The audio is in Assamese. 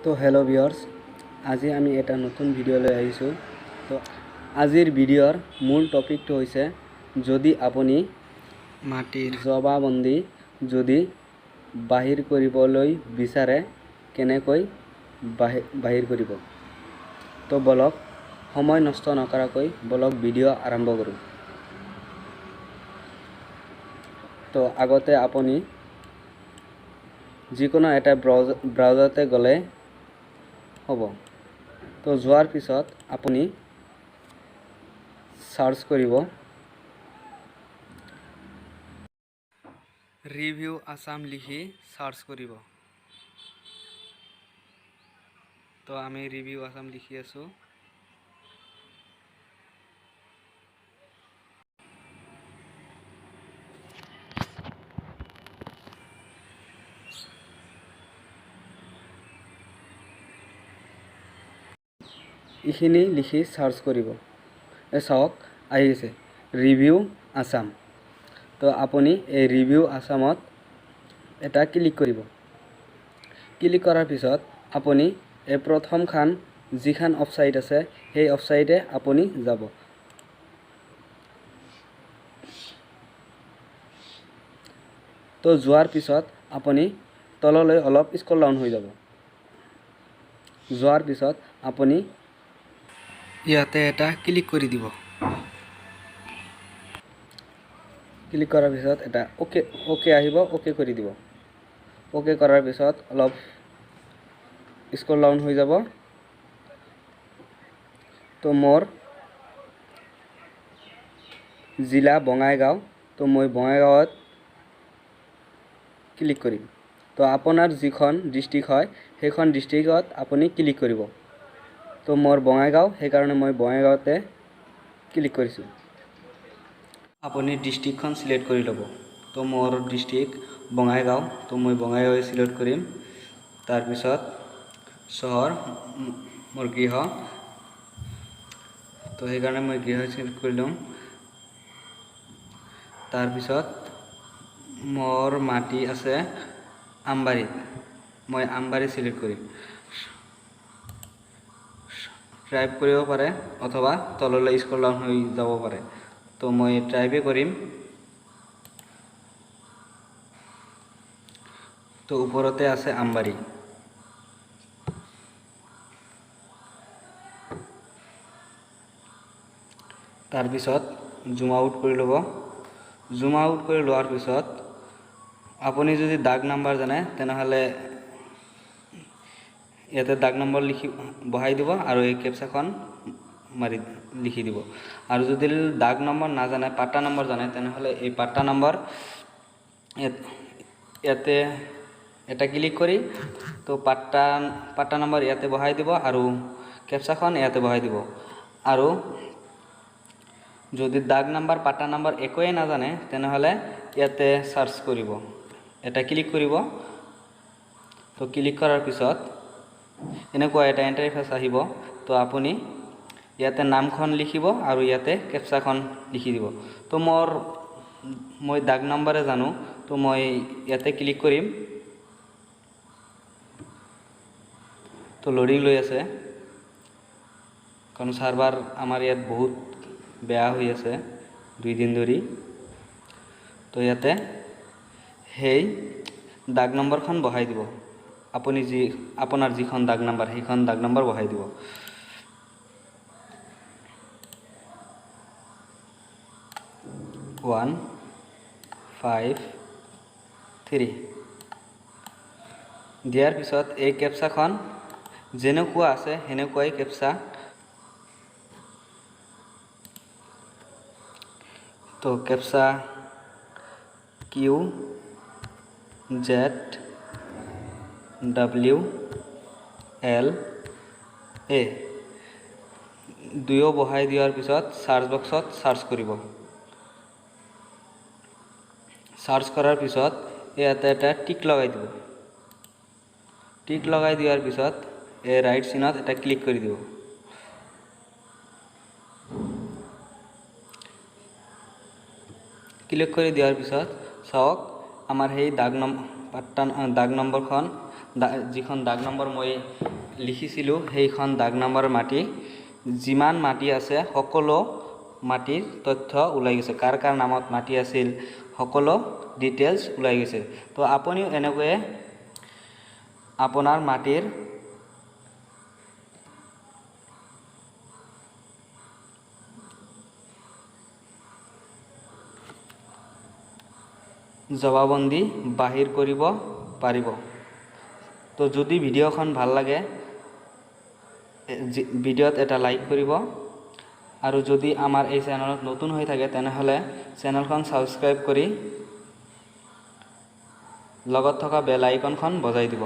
তো হেল্ল' ভিউয়াৰ্স, আজি আমি এটা নতুন ভিডিঅ' লৈ আহিছোঁ। তো আজিৰ ভিডিঅ'ৰ মূল টপিকটো হৈছে যদি আপুনি মাটিৰ জৱাববন্দী যদি বাহিৰ কৰিবলৈ বিচাৰে কেনেকৈ বাহিৰ কৰিব। তো বলক সময় নষ্ট নকৰাকৈ বলক ভিডিঅ' আৰম্ভ কৰোঁ। তো আগতে আপুনি যিকোনো এটা ব্ৰাউজাৰতে গ'লে হ'ব। তো যোৱাৰ পিছত আপুনি সাৰ্চ কৰিব ৰিভিউ আসাম লিখি সাৰ্চ কৰিব। তো আমি ৰিভিউ আসাম লিখি আছোঁ। এইখিনি লিখি সাৰ্চ কৰিব। চাওক আহিছে ৰিভিউ আসাম। তো আপুনি এই ৰিভিউ আসামত এটা ক্লিক কৰিব। ক্লিক কৰাৰ পিছত আপুনি এই প্ৰথমখন যিখন ৱেবছাইট আছে সেই ৱেবছাইটে আপুনি যাব। তো যোৱাৰ পিছত আপুনি তললৈ অলপ স্ক্ৰল ডাউন হৈ যাব। যোৱাৰ পিছত আপুনি ইয়াতে এটা ক্লিক কৰি দিব। ক্লিক কৰাৰ পিছত এটা ওকে আহিব, ওকে কৰি দিব। ওকে কৰাৰ পিছত অলপ স্ক্ৰল ডাউন হৈ যাব। তো মোৰ জিলা বঙাইগাঁও, তো মই বঙাইগাঁৱত ক্লিক কৰিম। তো আপোনাৰ যিখন ডিষ্ট্ৰিক্ট হয় সেইখন ডিষ্ট্ৰিক্টত আপুনি ক্লিক কৰিব। তো মোৰ বঙাইগাঁও, সেইকাৰণে মই বঙাইগাঁৱতে ক্লিক কৰিছোঁ। আপুনি ডিষ্ট্ৰিক্টখন সিলেক্ট কৰি ল'ব। তো মোৰ ডিষ্ট্ৰিক্ট বঙাইগাঁও, তো মই বঙাইগাঁও সিলেক্ট কৰিম। তাৰপিছত চহৰ মোৰ গৃহ, তো সেইকাৰণে মই গৃহ সিলেক্ট কৰি ল'ম। তাৰপিছত মোৰ মাটি আছে আমবাৰীত, মই আমবাৰী সিলেক্ট কৰিম। ট্ৰাইপ কৰিব পাৰে অথবা তললৈ স্ক্ৰল ডাউন হৈ যাব পাৰে। তো মই ট্ৰাইপে কৰিম। তো ওপৰতে আছে আমবাৰী। তাৰপিছত জুম আউট কৰি ল'ব। জুম আউট কৰি লোৱাৰ পিছত আপুনি যদি দাগ নাম্বাৰ জানে তেনেহ'লে ইয়াতে দাগ নম্বৰ লিখি বহাই দিব আৰু এই কেপচাখন মাৰি লিখি দিব। আৰু যদি দাগ নম্বৰ নাজানে, পাট্টা নম্বৰ জানে, তেনেহ'লে এই পাট্টা নম্বৰ ইয়াতে এটা ক্লিক কৰি তো পাট্টা নম্বৰ ইয়াতে বহাই দিব আৰু কেপচাখন ইয়াতে বহাই দিব। আৰু যদি দাগ নাম্বাৰ পাট্টা নম্বৰ একোৱেই নাজানে তেনেহ'লে ইয়াতে সাৰ্চ কৰিব, এটা ক্লিক কৰিব। তো ক্লিক কৰাৰ পিছত এনেকুৱা এটা ইণ্টাৰফেচ আহিব। তো আপুনি ইয়াতে নামখন লিখিব আৰু ইয়াতে কেপচাখন লিখি দিব। তো মই দাগ নম্বৰে জানো, তো মই ইয়াতে ক্লিক কৰিম। তো লোডিং লৈ আছে, কাৰণ সাৰ্ভাৰ আমাৰ ইয়াত বহুত বেয়া হৈ আছে 2 দিন ধৰি। তো ইয়াতে সেই দাগ নম্বৰখন বহাই দিব। আপোনাৰ যিখন দাগ নম্বৰ সেইখন দাগ নম্বৰ বহাই দিব। ওৱান 5 3 দিয়াৰ পিছত এই কেপচাখন যেনেকুৱা আছে সেনেকুৱাই কেপচা। তো কেপচা QZWLA দুয়ো বহাই দিয়াৰ পিছত সাৰ্চ বক্সত সাৰ্চ কৰিব। সাৰ্চ কৰাৰ পিছত ইয়াতে এটা টিক লগাই দিব। টিক লগাই দিয়াৰ পিছত এই ৰাইট চিনত এটা ক্লিক কৰি দিব। ক্লিক কৰি দিয়াৰ পিছত চাওক আমাৰ সেই দাগ নম্বৰখন যিখন দাগ নম্বৰ মই লিখিছিলোঁ সেইখন দাগ নম্বৰৰ মাটি যিমান মাটি আছে সকলো মাটিৰ তথ্য ওলাই গৈছে, কাৰ কাৰ নামত মাটি আছিল সকলো ডিটেইলছ ওলাই গৈছে। তো আপুনিও এনেকৈয়ে আপোনাৰ মাটিৰ জবাববন্দী বাহিৰ কৰিব পাৰিব। তো যদি ভিডিঅ'খন ভাল লাগে ভিডিঅ'ত এটা লাইক কৰিব, আৰু যদি আমাৰ এই চেনেলত নতুন হৈ থাকে তেনেহ'লে চেনেলখন ছাবস্ক্ৰাইব কৰি লগত থকা বেল আইকনখন বজাই দিব।